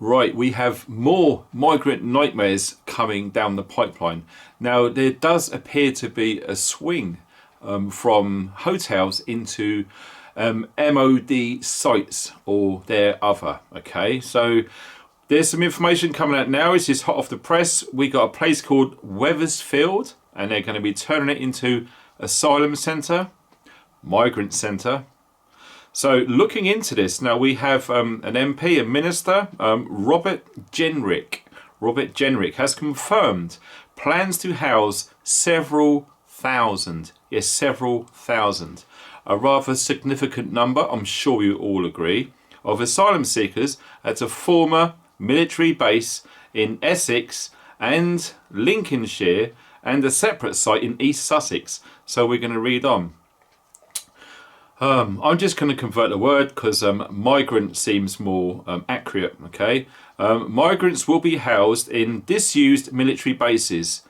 Right, we have more migrant nightmares coming down the pipeline. Now, there does appear to be a swing from hotels into M.O.D sites or their other. Okay, so there's some information coming out now. This is hot off the press. We got a place called Wethersfield, and they're going to be turning it into asylum centre, migrant centre. So looking into this, now we have an MP, a minister, Robert Jenrick. Robert Jenrick has confirmed plans to house several thousand, yes, several thousand, a rather significant number, I'm sure you all agree, of asylum seekers at a former military base in Essex and Lincolnshire and a separate site in East Sussex. So we're going to read on. I'm just going to convert the word because migrant seems more accurate. Okay, migrants will be housed in disused military bases,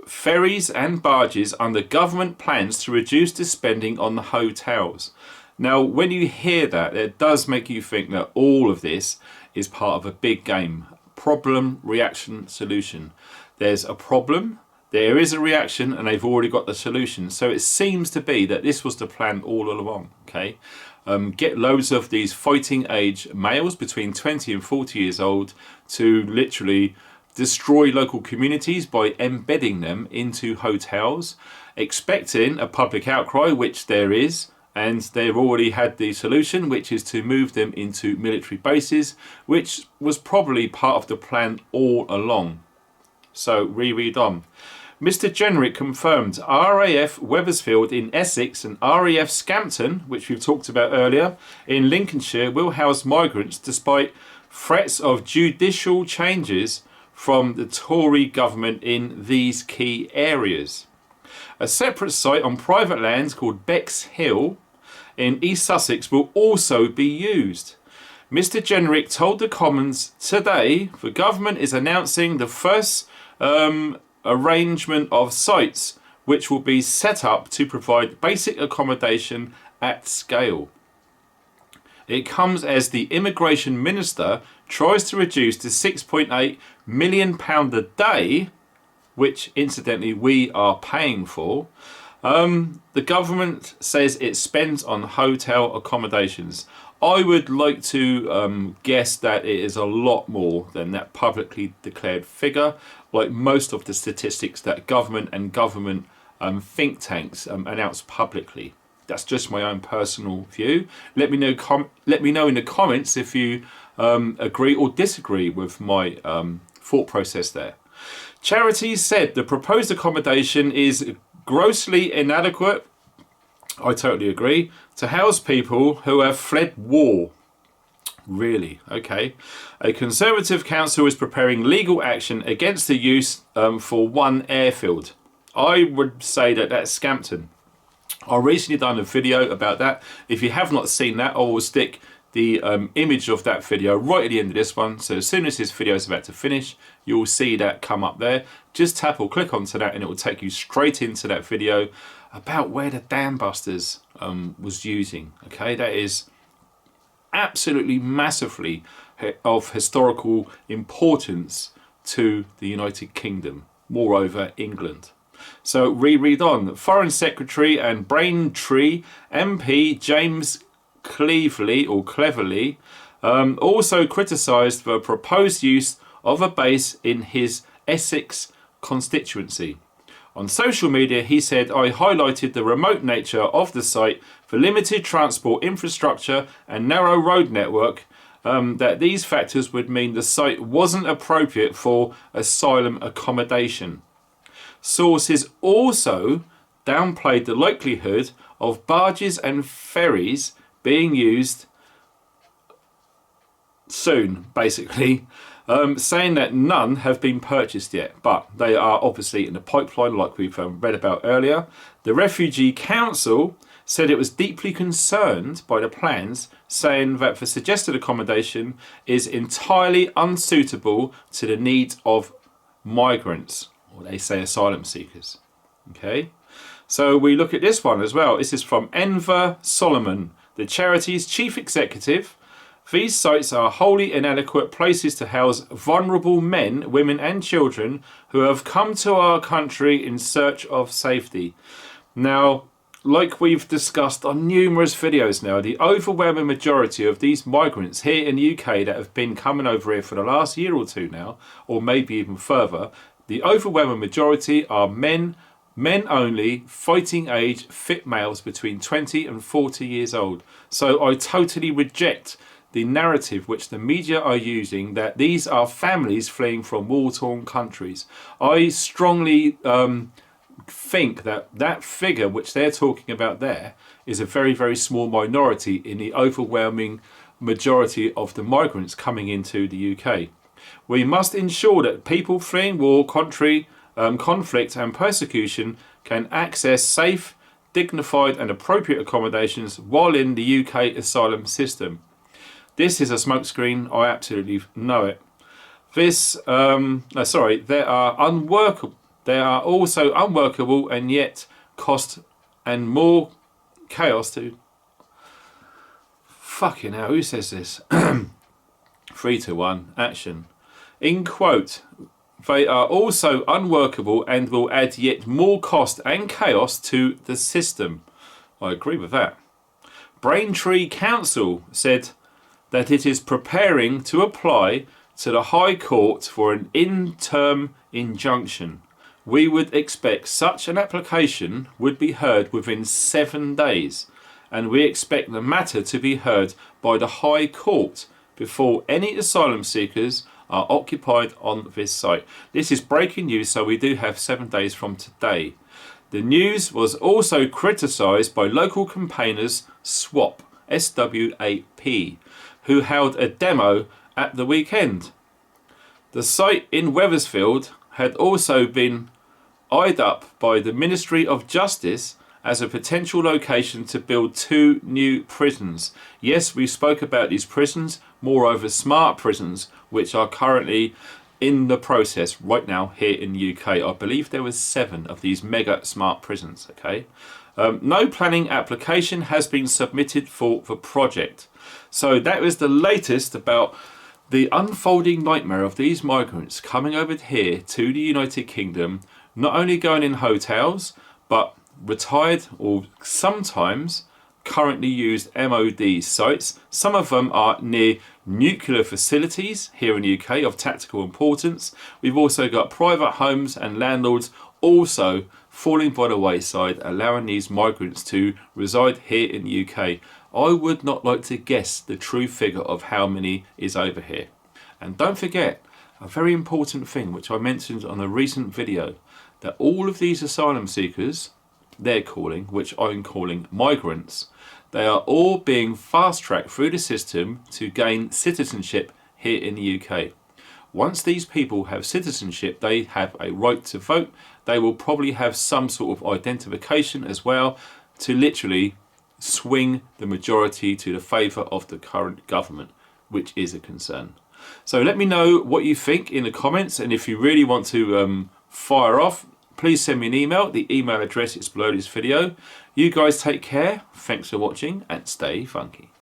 ferries and barges under government plans to reduce the spending on the hotels. Now, when you hear that, it does make you think that all of this is part of a big game. Problem, reaction, solution. There's a problem. There is a reaction and they've already got the solution. So it seems to be that this was the plan all along. Okay, get loads of these fighting age males between 20 and 40 years old to literally destroy local communities by embedding them into hotels, expecting a public outcry, which there is. And they've already had the solution, which is to move them into military bases, which was probably part of the plan all along. So reread on. Mr. Jenrick confirmed RAF Wethersfield in Essex and RAF Scampton, which we've talked about earlier, in Lincolnshire will house migrants despite threats of judicial changes from the Tory government in these key areas. A separate site on private land called Bexhill in East Sussex will also be used. Mr. Jenrick told the Commons today the government is announcing the first arrangement of sites which will be set up to provide basic accommodation at scale. It comes as the immigration minister tries to reduce to £6.8 million a day, which incidentally we are paying for. The government says it spends on hotel accommodations. I would like to guess that it is a lot more than that publicly declared figure, like most of the statistics that government and government think tanks announce publicly. That's just my own personal view. Let me know in the comments if you agree or disagree with my thought process there. Charities said the proposed accommodation is grossly inadequate, I totally agree, to house people who have fled war. Really? Okay. A Conservative council is preparing legal action against the use for one airfield. I would say that that's Scampton. I recently done a video about that. If you have not seen that, I will stick the image of that video right at the end of this one. So as soon as this video is about to finish, you will see that come up there. Just tap or click onto that and it will take you straight into that video about where the dam busters was using. Okay, that is absolutely massively of historical importance to the United Kingdom, moreover England. So reread on. Foreign Secretary and Braintree MP James Cleverly also criticised the proposed use of a base in his Essex constituency. On social media, he said, I highlighted the remote nature of the site, the limited transport infrastructure and narrow road network, that these factors would mean the site wasn't appropriate for asylum accommodation. Sources also downplayed the likelihood of barges and ferries being used soon, basically, saying that none have been purchased yet, but they are obviously in the pipeline like we've read about earlier. The Refugee Council said it was deeply concerned by the plans, saying that the suggested accommodation is entirely unsuitable to the needs of migrants, or they say asylum seekers. Okay, so we look at this one as well. This is from Enver Solomon, the charity's chief executive. These sites are wholly inadequate places to house vulnerable men, women and children who have come to our country in search of safety. Now, like we've discussed on numerous videos now, the overwhelming majority of these migrants here in the UK that have been coming over here for the last year or two now, or maybe even further, the overwhelming majority are men only, fighting age, fit males between 20 and 40 years old. So I totally reject the narrative which the media are using that these are families fleeing from war-torn countries. I strongly think that that figure which they're talking about there is a very, very small minority in the overwhelming majority of the migrants coming into the UK. We must ensure that people fleeing war, conflict and persecution can access safe, dignified and appropriate accommodations while in the UK asylum system. This is a smokescreen, I absolutely know it. They are also unworkable and yet cost and more chaos to... Fucking hell, who says this? 3, 2, 1, action. In quote, they are also unworkable and will add yet more cost and chaos to the system. I agree with that. Braintree Council said that it is preparing to apply to the High Court for an interim injunction. We would expect such an application would be heard within 7 days, and we expect the matter to be heard by the High Court before any asylum seekers are occupied on this site. This is breaking news, so we do have 7 days from today. The news was also criticised by local campaigners SWAP, SWAP, who held a demo at the weekend. The site in Wethersfield had also been eyed up by the Ministry of Justice as a potential location to build 2 new prisons. Yes, we spoke about these prisons, moreover smart prisons, which are currently in the process right now here in the UK. I believe there was 7 of these mega smart prisons, okay? No planning application has been submitted for the project. So that was the latest about the unfolding nightmare of these migrants coming over here to the United Kingdom, not only going in hotels, but retired or sometimes currently used M.O.D sites. Some of them are near nuclear facilities here in the UK of tactical importance. We've also got private homes and landlords also falling by the wayside, allowing these migrants to reside here in the UK. I would not like to guess the true figure of how many is over here. And don't forget a very important thing which I mentioned on a recent video, that all of these asylum seekers, they're calling, which I'm calling migrants, they are all being fast-tracked through the system to gain citizenship here in the UK. Once these people have citizenship, they have a right to vote. They will probably have some sort of identification as well to literally swing the majority to the favour of the current government, which is a concern. So let me know what you think in the comments, and if you really want to fire off, please send me an email. The email address is below this video. You guys take care, thanks for watching, and stay funky.